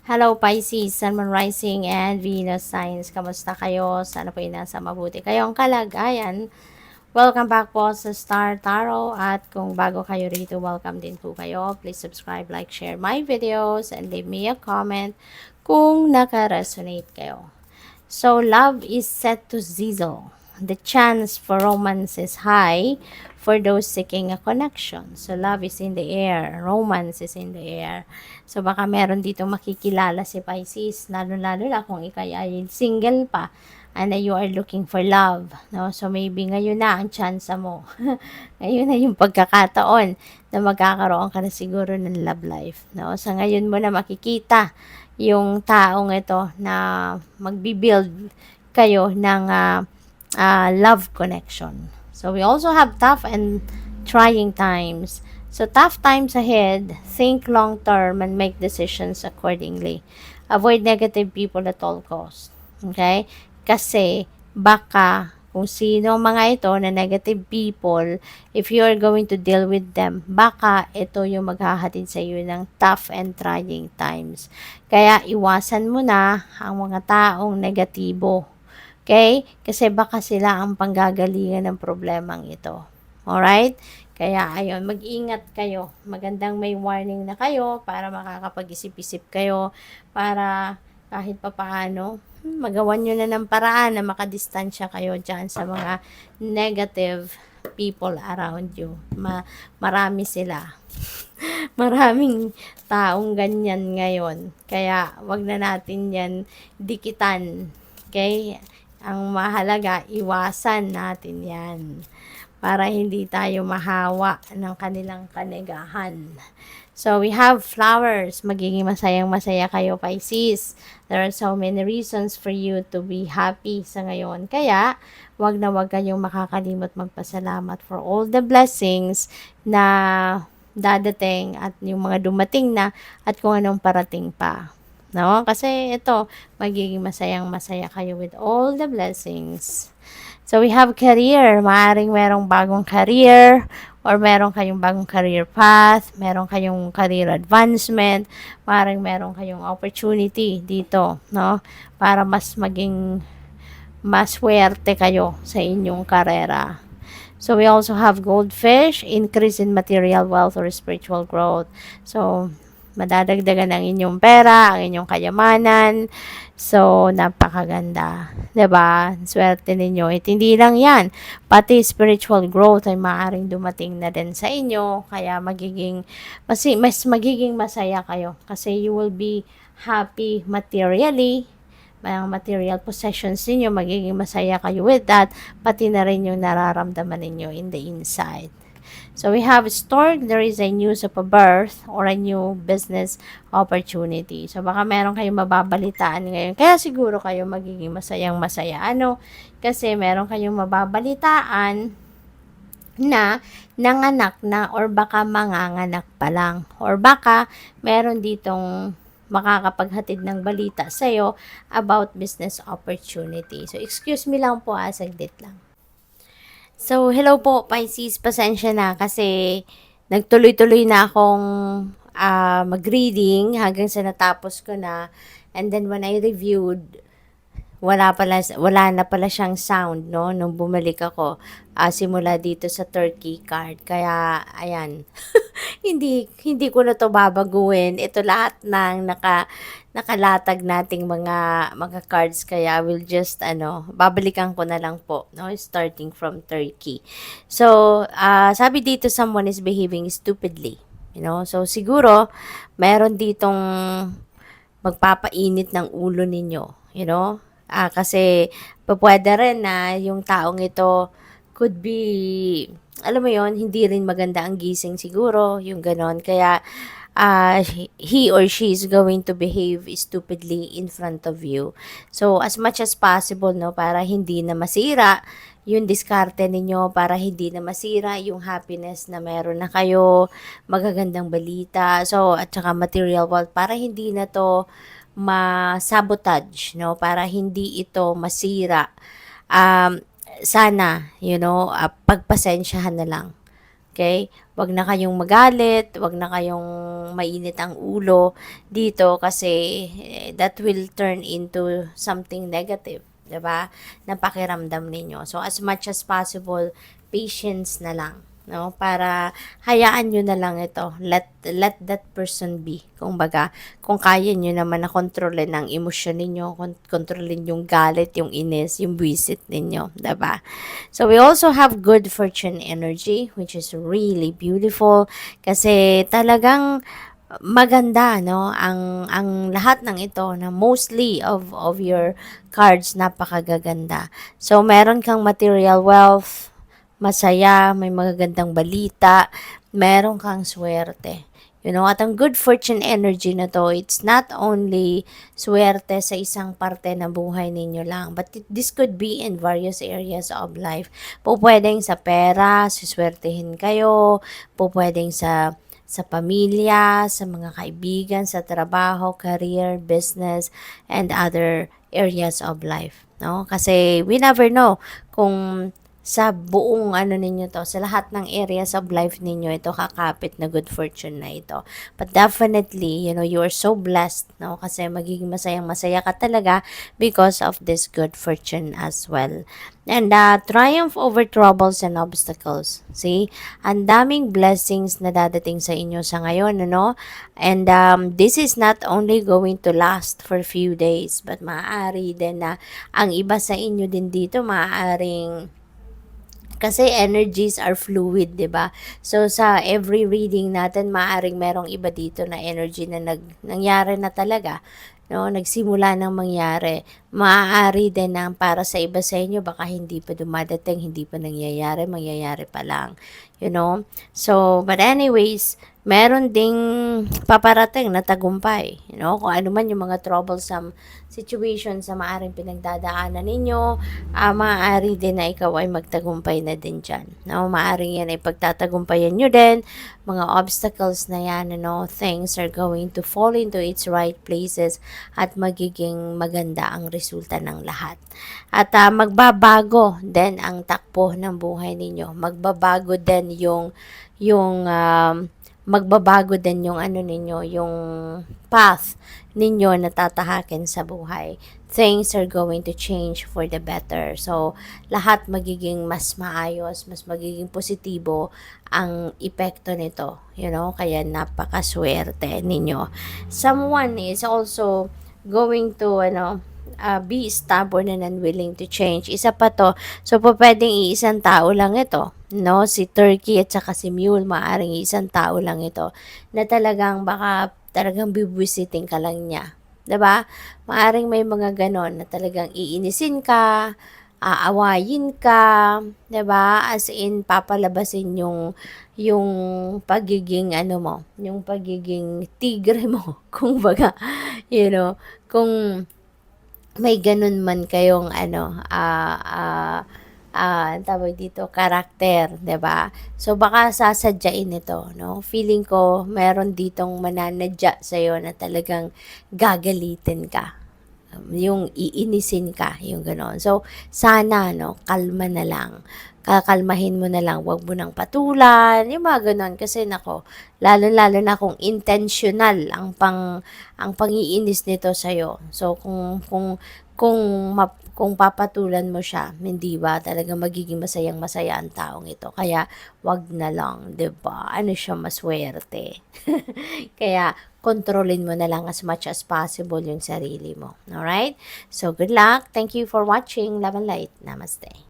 Hello Pisces, Sun, Moon Rising, and Venus Signs. Kamusta kayo? Sana po nasa mabuti kayong kalagayan. Welcome back po sa Star Tarot at kung bago kayo rito, welcome din po kayo. Please subscribe, like, share my videos, and leave me a comment kung naka-resonate kayo. So, love is set to sizzle. The chance for romance is high for those seeking a connection. So, love is in the air. Romance is in the air. So, baka meron dito makikilala si Pisces, lalo-lalo na kung ikay ay single pa and you are looking for love. No? So, maybe ngayon na ang chance mo. Ngayon na yung pagkakataon na magkakaroon ka na siguro ng love life. No? So, ngayon mo na makikita yung taong ito na magbi-build kayo ng love connection. So we also have tough and trying times. So tough times ahead, think long term and make decisions accordingly. Avoid negative people at all costs. Okay? Kasi baka kung sino mga ito na negative people, if you are going to deal with them, baka ito yung maghahatid sa iyo ng tough and trying times. Kaya iwasan mo na ang mga taong negatibo. Okay? Kasi baka sila ang panggagalingan ng problemang ito. Alright? Kaya ayun, mag-ingat kayo. Magandang may warning na kayo para makakapag-isip-isip kayo para kahit papaano, magawan nyo na ng paraan na makadistansya kayo dyan sa mga negative people around you. Marami sila. Maraming taong ganyan ngayon. Kaya wag na natin yan dikitan. Okay? Ang mahalaga, iwasan natin yan para hindi tayo mahawa ng kanilang kanegahan. So, we have flowers. Magiging masayang-masaya kayo, Pisces. There are so many reasons for you to be happy sa ngayon. Kaya, wag na wag kayong makakalimot magpasalamat for all the blessings na dadating at yung mga dumating na at kung anong parating pa. No? Kasi ito, magiging masayang-masaya kayo with all the blessings. So, we have career. Maaring merong bagong career or meron kayong bagong career path, meron kayong career advancement, maaring meron kayong opportunity dito, no? Para mas maging maswerte kayo sa inyong karera. So, we also have goldfish, increase in material wealth or spiritual growth. So, madadagdagan ang inyong pera, ang inyong kayamanan. So, napakaganda. 'Di ba? Swerte ninyo. At hindi lang yan. Pati spiritual growth ay maaaring dumating na din sa inyo. Kaya mas magiging masaya kayo. Kasi you will be happy materially. Mga material possessions ninyo, magiging masaya kayo with that. Pati na rin yung nararamdaman ninyo in the inside. So we have stored, there is a news of a birth or a new business opportunity. So baka meron kayong mababalitaan ngayon. Kaya siguro kayo magiging masayang masaya. Ano? Kasi meron kayong mababalitaan na nanganak na or baka manganganak pa lang. Or baka meron ditong makakapaghatid ng balita sa'yo about business opportunity. So excuse me lang po, saglit lang. So, hello po, Pisces. Pasensya na kasi nagtuloy-tuloy na akong mag-reading hanggang sa natapos ko na. And then when I reviewed, wala na pala siyang sound, no, nung bumalik ako simula dito sa Turkey card. Kaya, ayan, hindi ko na to babaguhin. Ito lahat ng nakalatag nating mga cards. Kaya I will just, babalikan ko na lang po, no, starting from Turkey. So, sabi dito, someone is behaving stupidly. So siguro, meron ditong magpapainit ng ulo ninyo, kasi pwede rin na yung taong ito could be, alam mo yon, hindi rin maganda ang gising siguro, yung ganon. Kaya, he or she is going to behave stupidly in front of you. So, as much as possible, no, para hindi na masira yung diskarte ninyo, para hindi na masira yung happiness na meron na kayo, magagandang balita, so, at saka material wealth, para hindi na to ma-sabotage, no? Para hindi ito masira. Sana, pagpasensyahan na lang. Okay? Wag na kayong magalit, wag na kayong mainit ang ulo dito kasi that will turn into something negative, 'di ba? Na pakiramdam ninyo. So as much as possible, patience na lang, no? Para hayaan niyo na lang ito. Let that person be. Kung kaya niyo naman na kontrolin ang emosyon ninyo, kontrolin yung galit, yung inis, yung buwisit ninyo, 'di ba? So we also have good fortune energy, which is really beautiful kasi talagang maganda, no, ang lahat ng ito na mostly of your cards napakagaganda. So meron kang material wealth, masaya, may magagandang balita, meron kang swerte. At ang good fortune energy na to, it's not only swerte sa isang parte ng buhay ninyo lang, but this could be in various areas of life. Pwedeng sa pera, siswertehin kayo, pwedeng sa pamilya, sa mga kaibigan, sa trabaho, career, business, and other areas of life, no? Kasi we never know kung sa buong ano ninyo to, sa lahat ng areas of life ninyo, ito kakapit na good fortune na ito. But definitely, you are so blessed, no? Kasi magiging masayang-masaya ka talaga because of this good fortune as well. And triumph over troubles and obstacles. See? Ang daming blessings na dadating sa inyo sa ngayon, ano? And this is not only going to last for few days, but maaari din na ang iba sa inyo din dito, maaaring kasi energies are fluid, 'di ba? So sa every reading natin, maaring merong iba dito na energy na nangyari na talaga, no? Nagsimula nang mangyari. Maaari din na para sa iba sa inyo baka hindi pa dumadating, hindi pa nangyayari, mangyayari pa lang, you know? So, but anyways, meron ding paparating na tagumpay, kung ano man yung mga troublesome situation sa maaring pinagdadaanan ninyo, maaari din na ikaw ay magtagumpay na din dyan. No? Maaari yan ay pagtatagumpayan nyo din, mga obstacles na yan, things are going to fall into its right places at magiging maganda ang resulta ng lahat. At magbabago din ang takbo ng buhay ninyo. Magbabago din magbabago din yung ano ninyo, yung path ninyo na tatahakin sa buhay. Things are going to change for the better. So, lahat magiging mas maayos, mas magiging positibo ang epekto nito. Kaya napakaswerte ninyo. Someone is also going to, be stubborn and unwilling to change. Isa pa to. So, pwedeng iisang tao lang ito. No, si Turkey at saka si Mule, maaring isang tao lang ito na talagang baka talagang bibwisiting ka lang niya. 'Di ba? Maaring may mga ganon na talagang iinisin ka, aawayin ka, 'di ba? As in papalabasin yung pagiging ano mo, yung pagiging tigre mo, kung baga, kung may ganun man kayong tawag dito, karakter, 'di ba? So baka sasadyain ito, no? Feeling ko meron ditong mananadya sa iyo na talagang gagalitin ka. Yung iinisin ka, yung gano'n. So, sana, no, kalma na lang. Kakalmahin mo na lang, wag mo nang patulan, yung mga gano'n. Kasi nako, lalo-lalo na kung intentional ang pangiinis nito sa'yo. So, kung papatulan mo siya, hindi ba talaga magiging masayang-masaya ang taong ito. Kaya, wag na lang, 'di ba? Ano siya, maswerte. Kaya, kontrolin mo na lang as much as possible yung sarili mo. Alright? So, good luck. Thank you for watching. Love and light. Namaste.